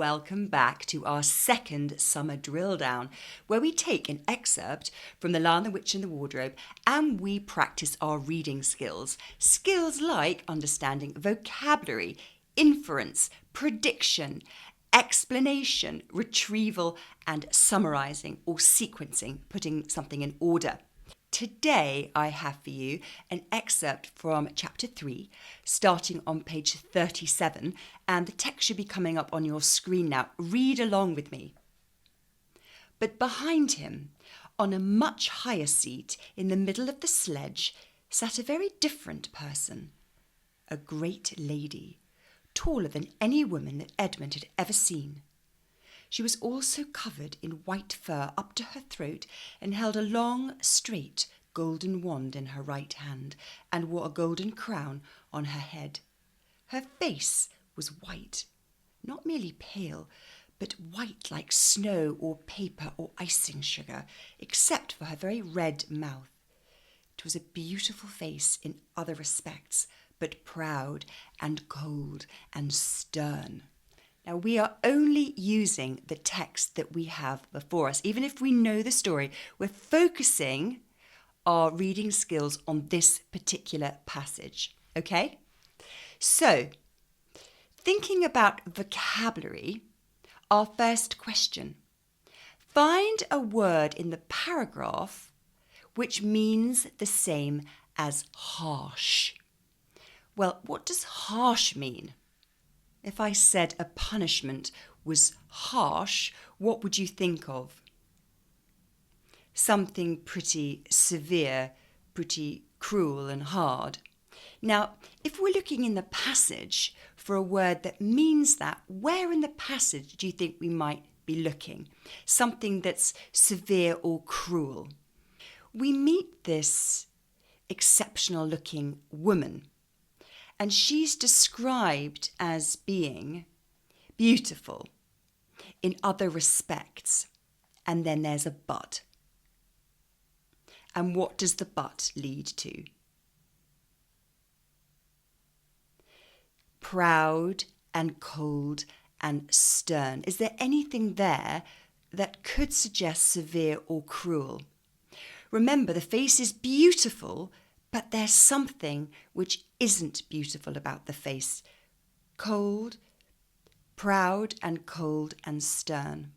welcome back to our second summer drill down, where we take an excerpt from The Lion, the Witch and the Wardrobe and we practice our reading skills. Skills like understanding vocabulary, inference, prediction, explanation, retrieval, and summarising or sequencing, putting something in order. Today I have for you an excerpt from chapter 3, starting on page 37, and the text should be coming up on your screen now. Read along with me. But behind him, on a much higher seat in the middle of the sledge, sat a very different person, a great lady, taller than any woman that Edmund had ever seen. She was also covered in white fur up to her throat and held a long, straight, golden wand in her right hand and wore a golden crown on her head. Her face was white, not merely pale, but white like snow or paper or icing sugar, except for her very red mouth. It was a beautiful face in other respects, but proud and cold and stern. Now, we are only using the text that we have before us. Even if we know the story, we're focusing our reading skills on this particular passage, okay? So, thinking about vocabulary, our first question. Find a word in the paragraph which means the same as harsh. Well, what does harsh mean? If I said a punishment was harsh, what would you think of? Something pretty severe, pretty cruel and hard. Now, if we're looking in the passage for a word that means that, where in the passage do you think we might be looking? Something that's severe or cruel. We meet this exceptional looking woman, and she's described as being beautiful in other respects. And then there's a but. And what does the but lead to? Proud and cold and stern. Is there anything there that could suggest severe or cruel? Remember, the face is beautiful, but there's something which isn't beautiful about the face. Cold, proud and cold and stern.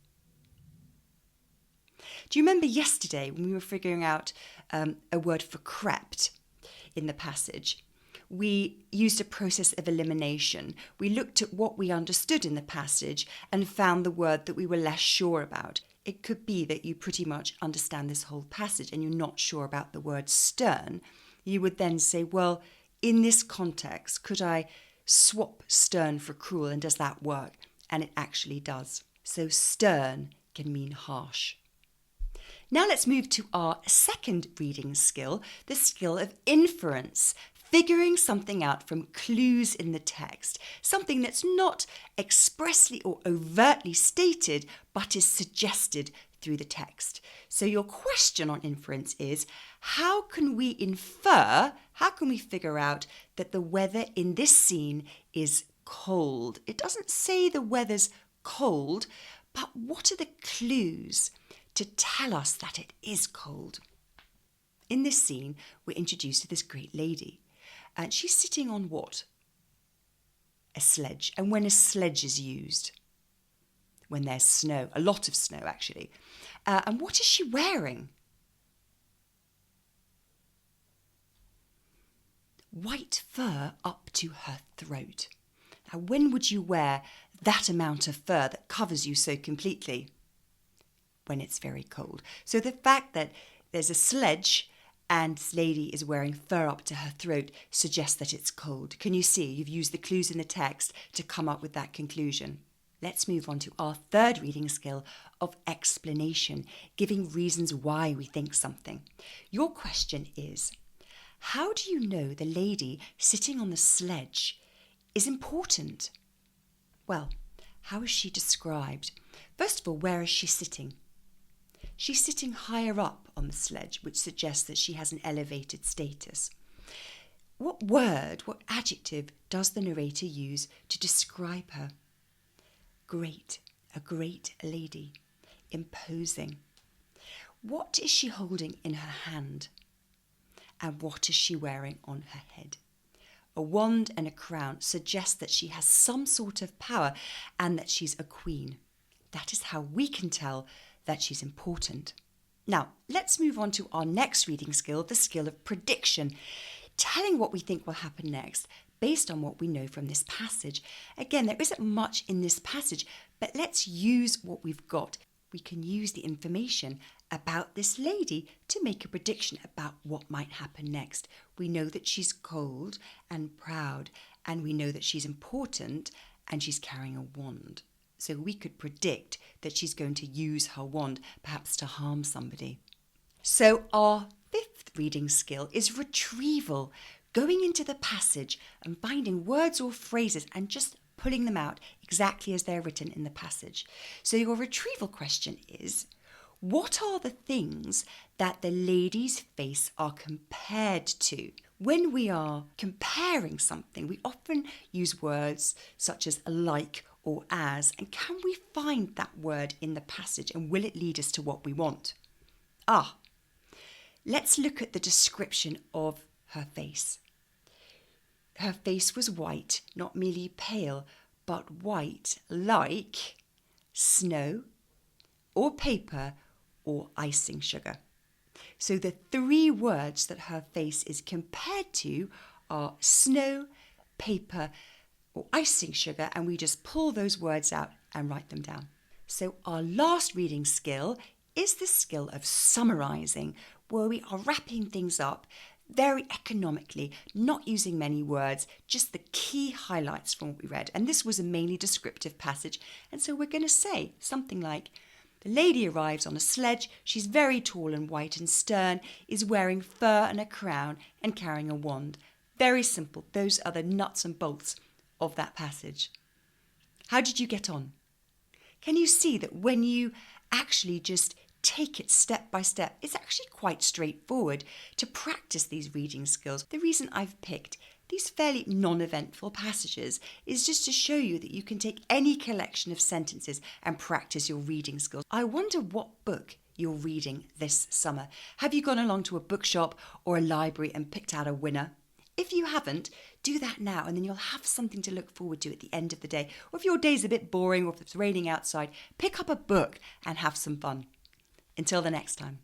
Do you remember yesterday when we were figuring out a word for crept in the passage? We used a process of elimination. We looked at what we understood in the passage and found the word that we were less sure about. It could be that you pretty much understand this whole passage and you're not sure about the word stern. You would then say, well, in this context, could I swap stern for cruel, and does that work? And it actually does. So stern can mean harsh. Now let's move to our second reading skill, the skill of inference, figuring something out from clues in the text, something that's not expressly or overtly stated, but is suggested through the text. So your question on inference is, how can we infer, how can we figure out that the weather in this scene is cold? It doesn't say the weather's cold, but what are the clues to tell us that it is cold? In this scene, we're introduced to this great lady, and she's sitting on what? A sledge. And when a sledge is used? When there's snow, a lot of snow actually. And what is she wearing? White fur up to her throat. Now, when would you wear that amount of fur that covers you so completely? When it's very cold. So the fact that there's a sledge and this lady is wearing fur up to her throat suggests that it's cold. Can you see? You've used the clues in the text to come up with that conclusion. Let's move on to our third reading skill of explanation, giving reasons why we think something. Your question is, how do you know the lady sitting on the sledge is important? Well, how is she described? First of all, where is she sitting? She's sitting higher up on the sledge, which suggests that she has an elevated status. What word, what adjective does the narrator use to describe her? Great, a great lady. Imposing. What is she holding in her hand? And what is she wearing on her head? A wand and a crown suggest that she has some sort of power and that she's a queen. That is how we can tell that she's important. Now, let's move on to our next reading skill, the skill of prediction, telling what we think will happen next based on what we know from this passage. Again, there isn't much in this passage, but let's use what we've got. We can use the information about this lady to make a prediction about what might happen next. We know that she's cold and proud, and we know that she's important and she's carrying a wand. So we could predict that she's going to use her wand, perhaps to harm somebody. So our fifth reading skill is retrieval, going into the passage and finding words or phrases and just pulling them out exactly as they're written in the passage. So your retrieval question is, what are the things that the lady's face are compared to? When we are comparing something, we often use words such as like or as, and can we find that word in the passage, and will it lead us to what we want? Let's look at the description of her face. Her face was white, not merely pale, but white like snow or paper or icing sugar. So the three words that her face is compared to are snow, paper, or icing sugar, and we just pull those words out and write them down. So our last reading skill is the skill of summarising, where we are wrapping things up very economically, not using many words, just the key highlights from what we read. And this was a mainly descriptive passage, and so we're going to say something like, the lady arrives on a sledge, she's very tall and white and stern, is wearing fur and a crown and carrying a wand. Very simple. Those are the nuts and bolts of that passage. How did you get on? Can you see that when you actually just take it step by step, it's actually quite straightforward to practice these reading skills? The reason I've picked these fairly non-eventful passages is just to show you that you can take any collection of sentences and practice your reading skills. I wonder what book you're reading this summer. Have you gone along to a bookshop or a library and picked out a winner? If you haven't, do that now, and then you'll have something to look forward to at the end of the day. Or if your day's a bit boring or if it's raining outside, pick up a book and have some fun. Until the next time.